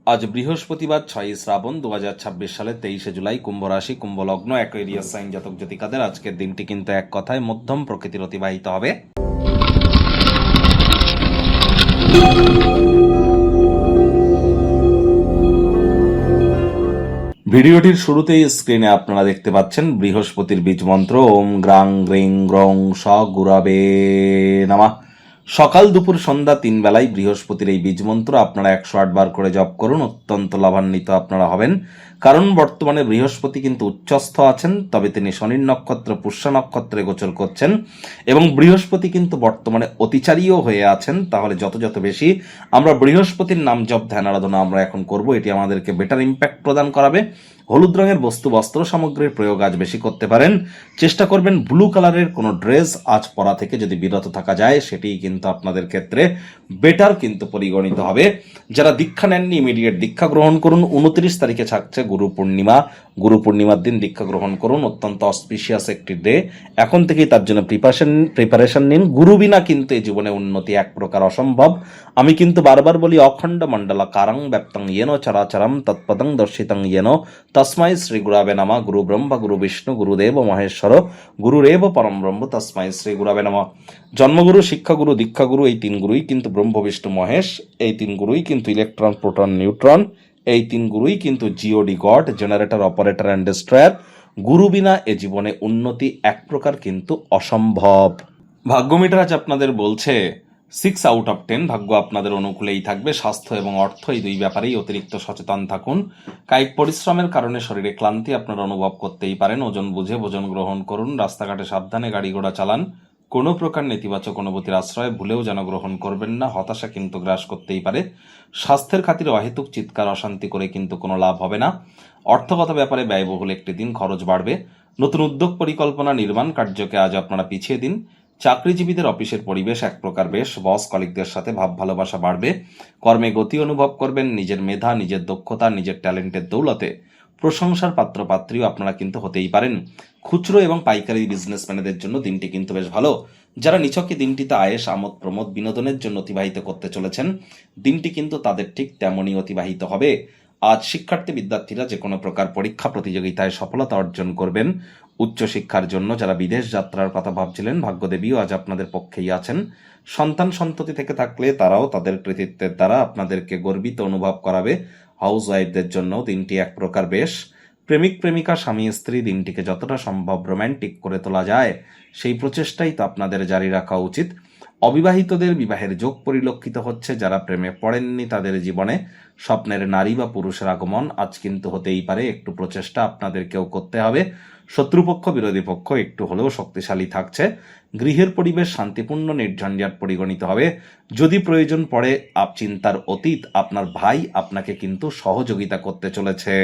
আজ বৃহস্পতিবার 6 শ্রাবণ 2026 সালের 23 জুলাই, কুম্ভ রাশি, কুম্ভ লগ্ন, অ্যাকোয়ারিয়াস সাইন জাতক জাতিকাদের আজকের দিনটি কিন্তু এক কথায় মধ্যম প্রকৃতির অতিবাহিত হবে। ভিডিওটির শুরুতেই স্ক্রিনে আপনারা দেখতে পাচ্ছেন বৃহস্পতির বীজ মন্ত্র ওম গ্রাং গ্রিং গ্রং স গুরাবে নমঃ। সকাল দুপুর সন্ধ্যা 3 বেলায় বৃহস্পতির এই বীজ মন্ত্র আপনারা 108 বার করে জপ করুন, অত্যন্ত লাভান্বিত আপনারা হবেন। কারণ বর্তমানে বৃহস্পতি কিন্তু উচ্চস্থ আছেন, তবে তিনি শনির নক্ষত্র পুষ্য নক্ষত্রে গোচর করছেন এবং বৃহস্পতি কিন্তু বর্তমানে অতিচারীও হয়ে আছেন। তাহলে যত যত বেশি আমরা বৃহস্পতির নাম জপ ধ্যান আরাধনা আমরা এখন করব, এটি আমাদেরকে বেটার ইম্প্যাক্ট প্রদান করাবে। হলুদ রঙের বস্তু বস্ত্র সামগ্রীর প্রয়োগ আজ বেশি করতে পারেন। চেষ্টা করবেন ব্লু কালারের কোনো ড্রেস আজ পরা থেকে যদি বিরত থাকা যায়, সেটিই কিন্তু আপনাদের ক্ষেত্রে বেটার কিন্তু পরিগণিত হবে। যারা দীক্ষা নেননি ইমিডিয়েট দীক্ষা গ্রহণ করুন। 29 তারিখে থাকছে গুরু পূর্ণিমা। গুরু পূর্ণিমার দিন দীক্ষা গ্রহণ করুন, অত্যন্ত অসপিশিয়াস একটি ডে। এখন থেকেই তার জন্য প্রিপারেশন নিন। গুরু বিনা কিন্তু এই জীবনে উন্নতি এক প্রকার অসম্ভব। আমি কিন্তু বারবার বলি, অখণ্ড মণ্ডলা কারং ব্যাপ্তং ইয়েন চরাচরম তৎপদং দর্শিতং ইয়েন তস্মাই শ্রী গুরাবে নমঃ। গুরু ব্রহ্মা গুরু বিষ্ণু গুরুদেব মহেশ্বর গুরুরেব পরম ব্রহ্ম তস্মাই শ্রী গুরাবে নমঃ। জন্মগুরু, শিক্ষাগুরু, দীক্ষাগুরু, এই তিন গুরুই কিন্তু ব্রহ্ম বিষ্ণু মহেশ। এই তিন গুরুই কিন্তু ইলেকট্রন প্রোটন নিউট্রন। এই তিন গুরুই কিন্তু G O D God, generator operator and destroyer. গুরু বিনা এ জীবনে উন্নতি এক প্রকার কিন্তু অসম্ভব। ভাগ্যমিটার আজ আপনাদের বলছে 6 আউট অফ 10। ভাগ্য আপনাদের অনুকূলেই থাকবে। স্বাস্থ্য এবং অর্থ এই দুই ব্যাপারেই অতিরিক্ত সচেতন থাকুন। কায়িক পরিশ্রমের কারণে শরীরে ক্লান্তি আপনারা অনুভব করতেই পারেন। ওজন বুঝে ভোজন গ্রহণ করুন। রাস্তাঘাটে সাবধানে গাড়ি ঘোড়া চালান। কোনো প্রকার নেতিবাচক অনুভূতির আশ্রয় ভুলেও যেন গ্রহণ করবেন না, হতাশা কিন্তু গ্রাস করতেই পারে। স্বাস্থ্যের খাতিরে অহেতুক চিৎকার অশান্তি করে কিন্তু কোনো লাভ হবে না। অর্থগত ব্যাপারে ব্যয়বহুল একটি দিন, খরচ বাড়বে। নতুন উদ্যোগ পরিকল্পনা নির্মাণ কার্যকে আজ আপনারা পিছিয়ে দিন। চাকরিজীবীদের অফিসের পরিবেশ এক প্রকার বেশ। বস কলিগদের সাথে ভাব ভালোবাসা বাড়বে। কর্মে গতি অনুভব করবেন। নিজের মেধা, নিজের দক্ষতা, নিজের ট্যালেন্টের দৌলতে প্রশংসার পাত্রপাত্রীও আপনারা কিন্তু হতেই পারেন। খুচরো এবং পাইকারি বিজনেসম্যানদের জন্য দিনটি কিন্তু বেশ ভালো। যারা নিছকে দিনটিতে আয়েশ, আমোদ প্রমোদ, বিনোদনের জন্য অতিবাহিত করতে চলেছেন, দিনটি কিন্তু তাদের ঠিক তেমনই অতিবাহিত হবে। আজ শিক্ষার্থী বিদ্যার্থীরা যে কোনো প্রকার পরীক্ষা প্রতিযোগিতায় সফলতা অর্জন করবেন। উচ্চশিক্ষার জন্য যারা বিদেশ যাত্রার কথা ভাবছিলেন, ভাগ্যদেবীও আজ আপনাদের পক্ষেই আছেন। সন্তান সন্ততি থেকে থাকলে তারাও তাদের কৃতিত্বের দ্বারা আপনাদেরকে গর্বিত অনুভব করাবে। হাউস ওয়াইফদের জন্য দিনটি এক প্রকার বেশ। প্রেমিক প্রেমিকা, স্বামী স্ত্রী দিনটিকে যতটা সম্ভব রোম্যান্টিক করে তোলা যায়, সেই প্রচেষ্টাই তো আপনাদের জারি রাখা উচিত। অবিবাহিতদের বিবাহের যোগ পরিলক্ষিত হচ্ছে। যারা প্রেমে পড়েননি তাদের জীবনে স্বপ্নের নারী বা পুরুষের আগমন আজ কিন্তু হতেই পারে। একটু প্রচেষ্টা আপনাদেরকেও করতে হবে। শত্রুপক্ষ বিরোধী পক্ষ একটু হলেও শক্তিশালী থাকছে। গৃহের পরিবেশ শান্তিপূর্ণ নির্ঝঞ্ঝাট পরিগণিত হবে। যদি প্রয়োজন পড়ে চিন্তার অতীত আপনার ভাই আপনাকে কিন্তু সহযোগিতা করতে চলেছে।